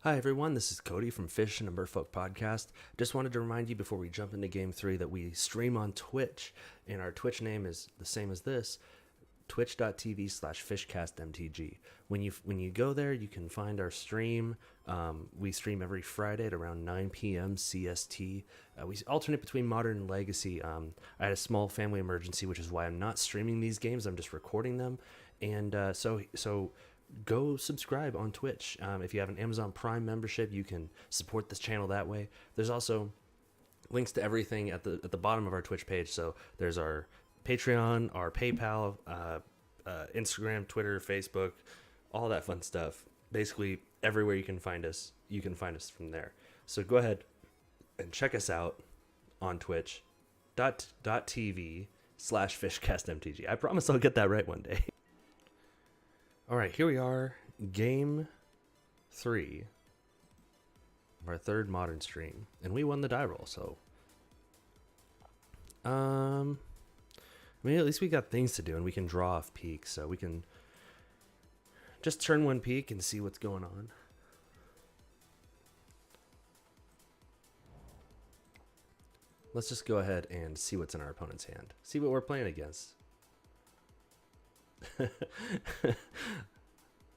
Hi everyone, this is Kody from Fishin, a Merfolk Podcast. Just wanted to remind you before we jump into Game 3 that we stream on Twitch, and our Twitch name is the same as this, twitch.tv/fishcastmtg. When you go there, you can find our stream. We stream every Friday at around 9 p.m. CST. We alternate between Modern and Legacy. I had a small family emergency, which is why I'm not streaming these games. I'm just recording them. And so go subscribe on Twitch. If you have an Amazon Prime membership, you can support this channel that way. There's also links to everything at the bottom of our Twitch page. So there's our Patreon, our PayPal, Instagram, Twitter, Facebook, all that fun stuff. Basically, everywhere you can find us from there. So go ahead and check us out on twitch.tv/fishcastmtg. I promise I'll get that right one day. All right, here we are, Game 3 of our third Modern stream, and we won the die roll. So, I mean, at least we got things to do, and we can draw off peaks, so we can just turn one peak and see what's going on. Let's just go ahead and see what's in our opponent's hand. See what we're playing against.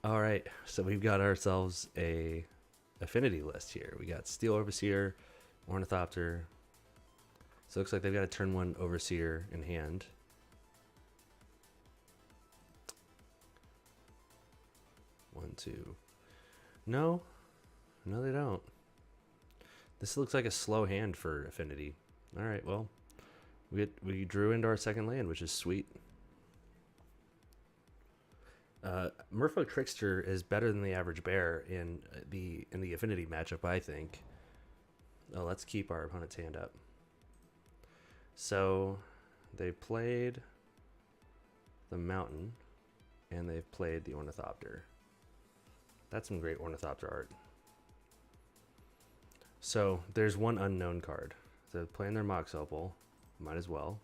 All right, so we've got ourselves a affinity list here. We got Steel Overseer, Ornithopter. So it looks like they've got a turn 1 Overseer in hand. One, two. No, they don't. This looks like a slow hand for Affinity. All right, well, we drew into our second land, which is sweet. Merfolk Trickster is better than the average bear in the Affinity matchup, I think. Oh, let's keep our opponent's hand up. So they played the Mountain, and they've played the Ornithopter. That's some great Ornithopter art. So there's one unknown card. So playing their Mox Opal, might as well.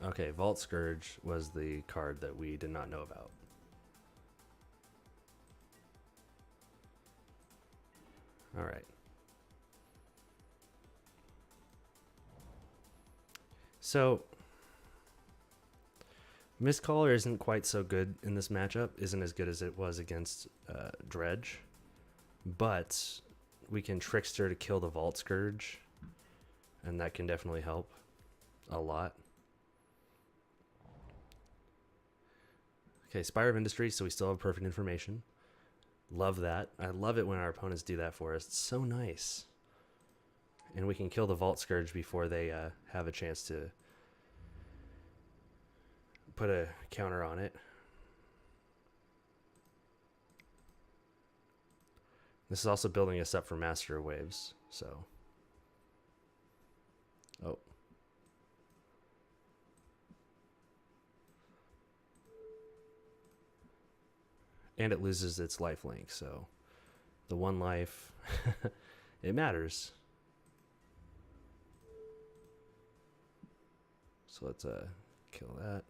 Okay, Vault Scourge was the card that we did not know about. All right. So, Mistcaller isn't quite so good in this matchup, isn't as good as it was against Dredge, but we can Trickster to kill the Vault Scourge, and that can definitely help a lot. Okay, Spire of Industry, so we still have perfect information. Love that. I love it when our opponents do that for us. It's so nice. And we can kill the Vault Scourge before they have a chance to put a counter on it. This is also building us up for Master of Waves, so. Oh. And it loses its lifelink, so the 1 life, it matters. So let's kill that.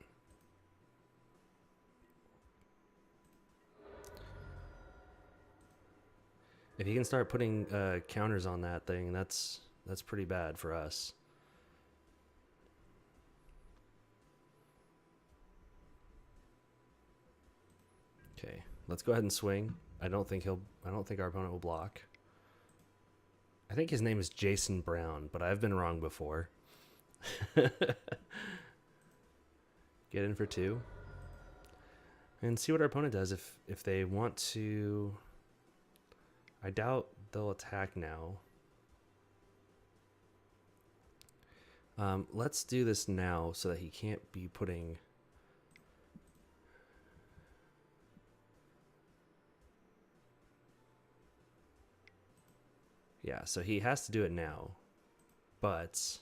If he can start putting counters on that thing, that's pretty bad for us. Okay, let's go ahead and swing. I don't think our opponent will block. I think his name is Jason Brown, but I've been wrong before. Get in for 2. And see what our opponent does if they want to. I doubt they'll attack now. Let's do this now so that he can't be putting. Yeah, so he has to do it now, but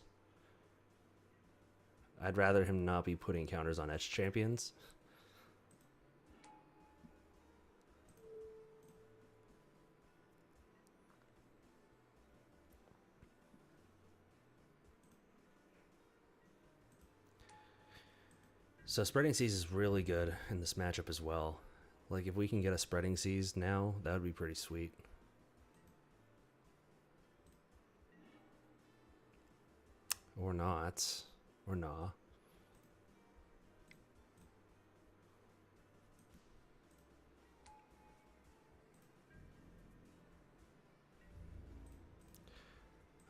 I'd rather him not be putting counters on Etched Champions. So Spreading Seas is really good in this matchup as well. Like, if we can get a Spreading Seas now, that would be pretty sweet. Or not. Or nah.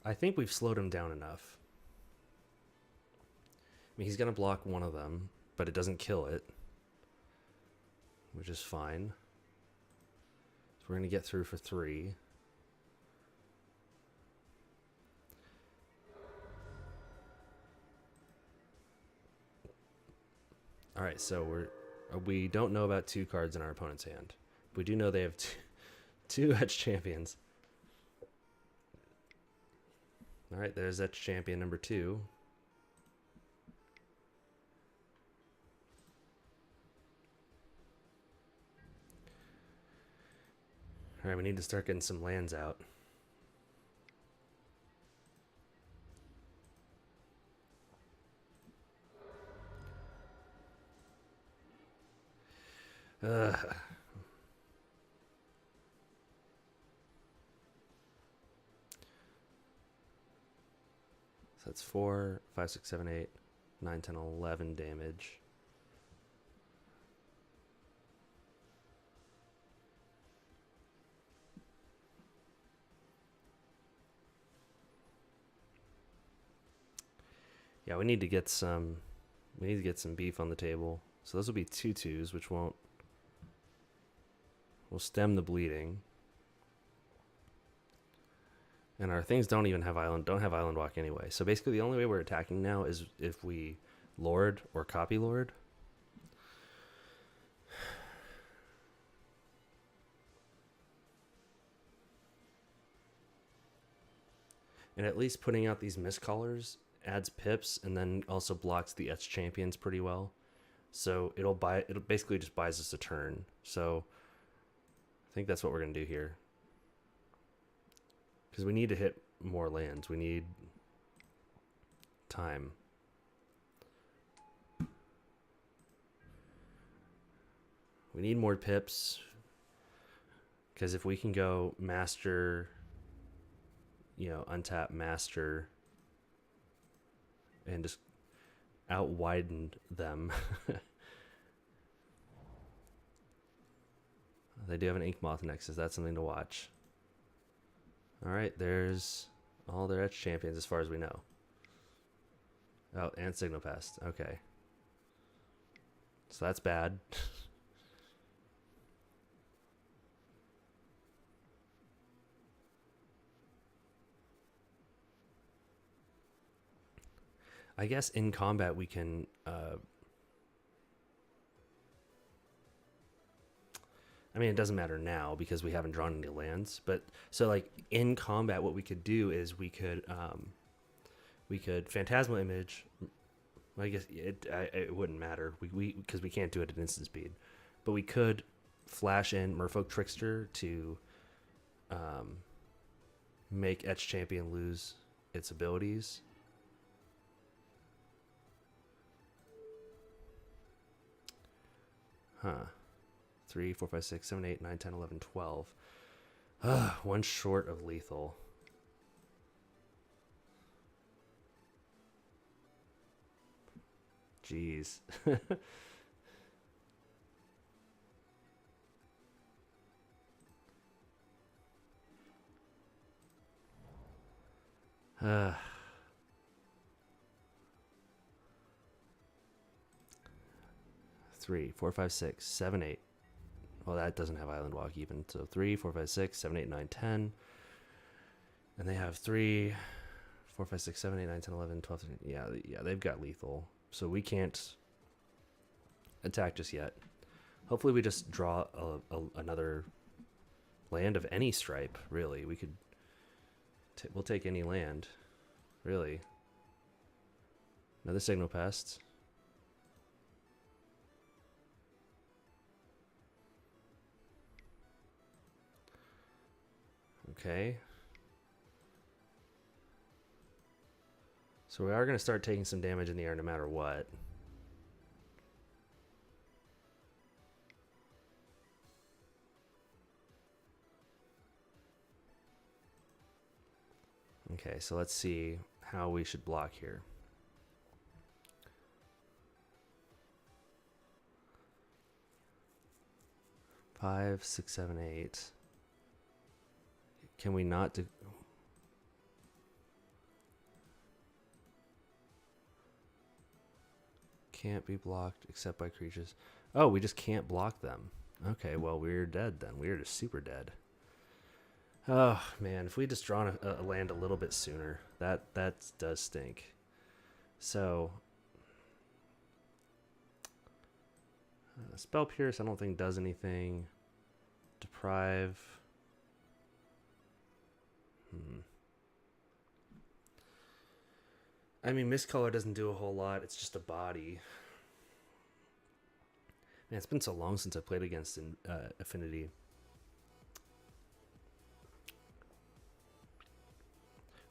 I think we've slowed him down enough. I mean, he's going to block one of them, but it doesn't kill it, which is fine. So we're going to get through for 3. All right, so we don't know about 2 cards in our opponent's hand. We do know they have two Etched Champions. All right, there's Etched Champion number 2. All right, we need to start getting some lands out. So that's 4, 5, 6, 7, 8, 9, 10, 11 damage. Yeah, we need to get some beef on the table. So those will be 2/2s, which will stem the bleeding. And our things don't have island walk anyway. So basically the only way we're attacking now is if we lord or copy lord. And at least putting out these miscallers adds pips and then also blocks the Etched Champions pretty well. So it'll basically just buys us a turn. So I think that's what we're going to do here. Because we need to hit more lands. We need time. We need more pips. Because if we can go master, untap master and just out widen them. They do have an Ink Moth Nexus. That's something to watch. All right, there's all their Etched Champions as far as we know. Oh, and Signal Pest. Okay. So that's bad. I guess in combat we can... I mean, it doesn't matter now because we haven't drawn any lands. But so, like, in combat, what we could do is we could Phantasmal Image. I guess it wouldn't matter because we can't do it at instant speed. But we could flash in Merfolk Trickster to make Etched Champion lose its abilities. Huh. 3, 4, 5, 6, 7, 8, 9, 10, 11, 12. One short of lethal. Jeez. 3, 4, 5, 6, 7, 8. Well, that doesn't have Island Walk even. So 3, 4, 5, 6, 7, 8, 9, 10. And they have 3, 4, 5, 6, 7, 8, 9, 10, 11, 12. 13. Yeah, they've got lethal. So we can't attack just yet. Hopefully we just draw another land of any stripe, really. We could... we'll take any land, really. Another Signal Pest. Okay. So we are going to start taking some damage in the air no matter what. Okay, so let's see how we should block here. Five, six, seven, eight. Can we not do... Can't be blocked except by creatures. Oh, we just can't block them. Okay, well, we're dead then. We're just super dead. Oh, man, if we just drawn a land a little bit sooner, that does stink. So, Spell Pierce I don't think does anything. Deprive. I mean, Mistcolor doesn't do a whole lot. It's just a body. Man, it's been so long since I played against Affinity.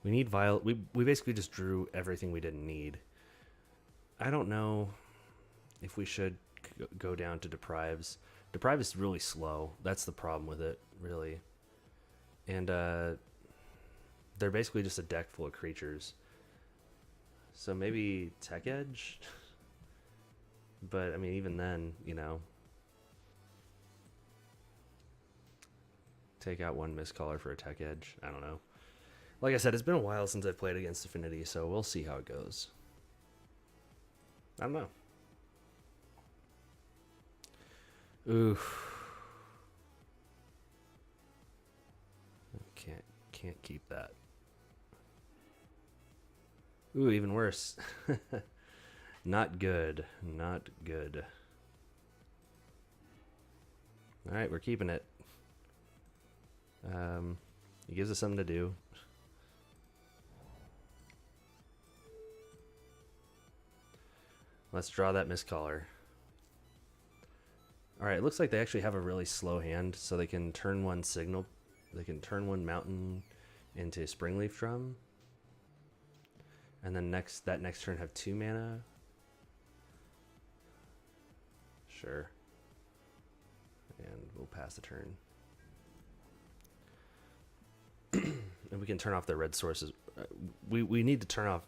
We need Violet. We basically just drew everything we didn't need. I don't know if we should go down to Deprives. Deprive is really slow. That's the problem with it, really. And they're basically just a deck full of creatures. So maybe Tech Edge? But, I mean, even then, you know. Take out one Mistcaller for a Tech Edge. I don't know. Like I said, it's been a while since I've played against Affinity, so we'll see how it goes. I don't know. Oof. Can't keep that. Ooh, even worse. Not good. Not good. Alright, we're keeping it. It gives us something to do. Let's draw that Mistcaller. Alright, it looks like they actually have a really slow hand, so they can turn one signal. They can turn one mountain into Springleaf Drum. And then that next turn have 2 mana. Sure. And we'll pass the turn. And we can turn off their red sources. We need to turn off...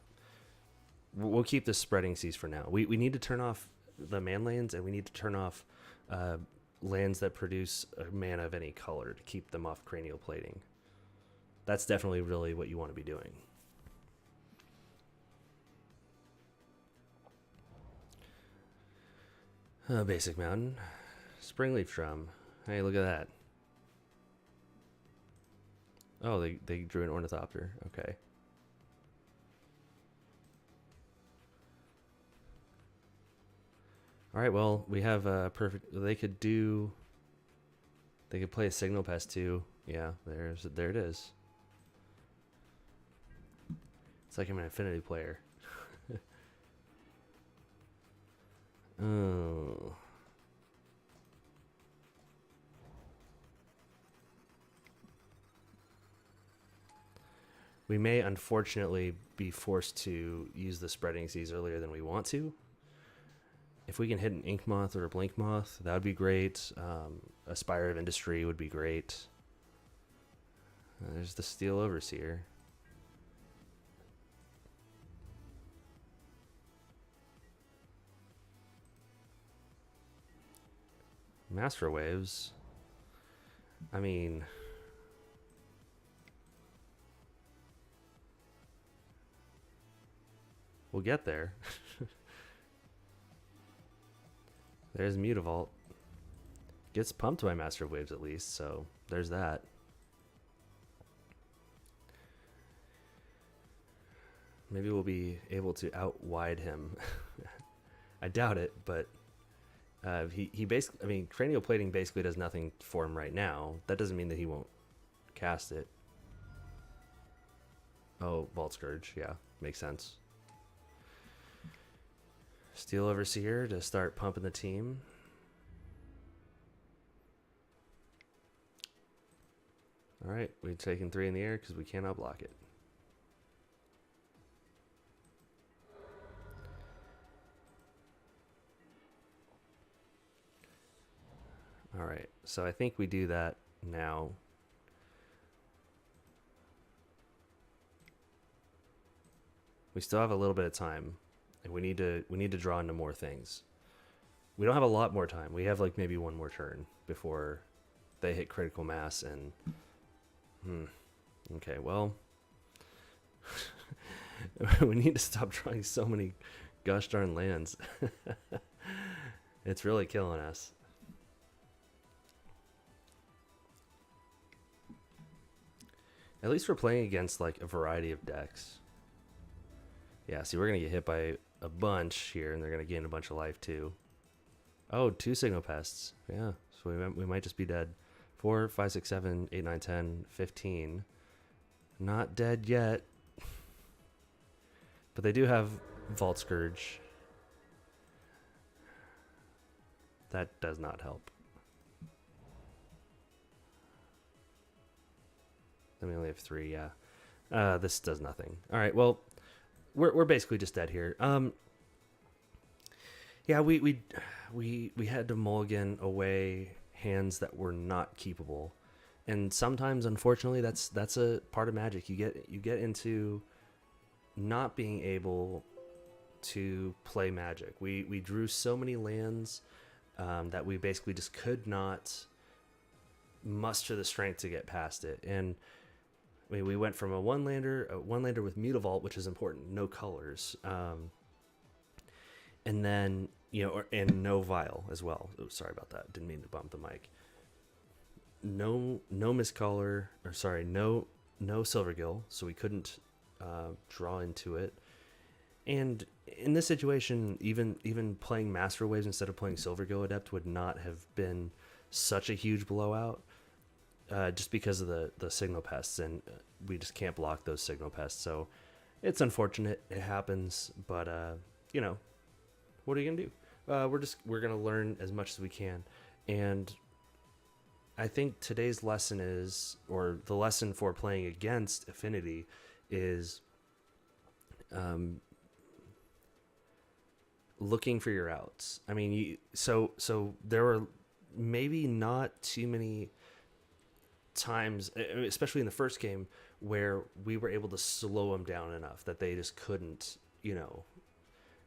We'll keep the Spreading Seas for now. We need to turn off the man lands, and we need to turn off lands that produce a mana of any color to keep them off Cranial Plating. That's definitely really what you want to be doing. Basic Mountain. Springleaf Drum. Hey, look at that. Oh, they drew an Ornithopter. Okay. Alright, well, we have a perfect... They could play a Signal Pest too. Yeah, there it is. It's like I'm an Affinity player. Oh. We may unfortunately be forced to use the Spreading Seas earlier than we want to. If we can hit an Ink Moth or a Blink Moth, that would be great. A Spire of Industry would be great. There's the Steel Overseer. Master Waves. I mean... We'll get there. There's Mutavault. Gets pumped by Master Waves at least, so there's that. Maybe we'll be able to out-wide him. I doubt it, but he basically... I mean, Cranial Plating basically does nothing for him right now. That doesn't mean that he won't cast it. Oh, Vault Scourge. Yeah, makes sense. Steel Overseer to start pumping the team. Alright, we're taking 3 in the air because we cannot block it. Alright, so I think we do that now. We still have a little bit of time, and we need to draw into more things. We don't have a lot more time. We have like maybe one more turn before they hit critical mass, and okay, well, we need to stop drawing so many gosh darn lands. It's really killing us. At least we're playing against like a variety of decks. Yeah, see, we're gonna get hit by a bunch here, and they're gonna gain a bunch of life too. Oh, 2 signal pests. Yeah, so we might just be dead. 4, 5, 6, 7, 8, 9, 10, 15. Not dead yet. But they do have Vault Scourge. That does not help. Then we only have 3, yeah. This does nothing. All right, well, we're basically just dead here. Yeah, we had to mulligan away hands that were not keepable, and sometimes, unfortunately, that's a part of Magic. You get into not being able to play Magic. We drew so many lands that we basically just could not muster the strength to get past it, and we went from a one lander with Mutavault, which is important, no colors, and then and no Vial as well. Oh, sorry about that. Didn't mean to bump the mic. No Mistcaller, or sorry, no Silvergill, so we couldn't draw into it. And in this situation, even playing Master Waves instead of playing Silvergill Adept would not have been such a huge blowout, just because of the signal pests, and we just can't block those signal pests. So it's unfortunate. It happens, but what are you gonna do? We're gonna learn as much as we can, and I think today's lesson is, or the lesson for playing against Affinity is, looking for your outs. I mean, so there were maybe not too many times, especially in the first game, where we were able to slow them down enough that they just couldn't,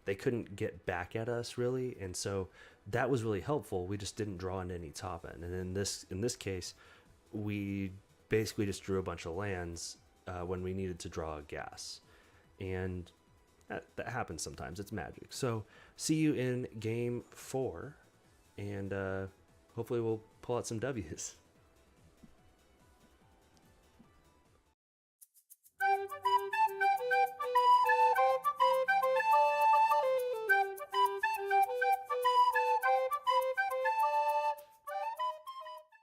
they couldn't get back at us really, and so that was really helpful. We just didn't draw into any top end, and in this case, we basically just drew a bunch of lands when we needed to draw a gas, and that happens sometimes. It's Magic. So see you in game 4, and hopefully we'll pull out some W's.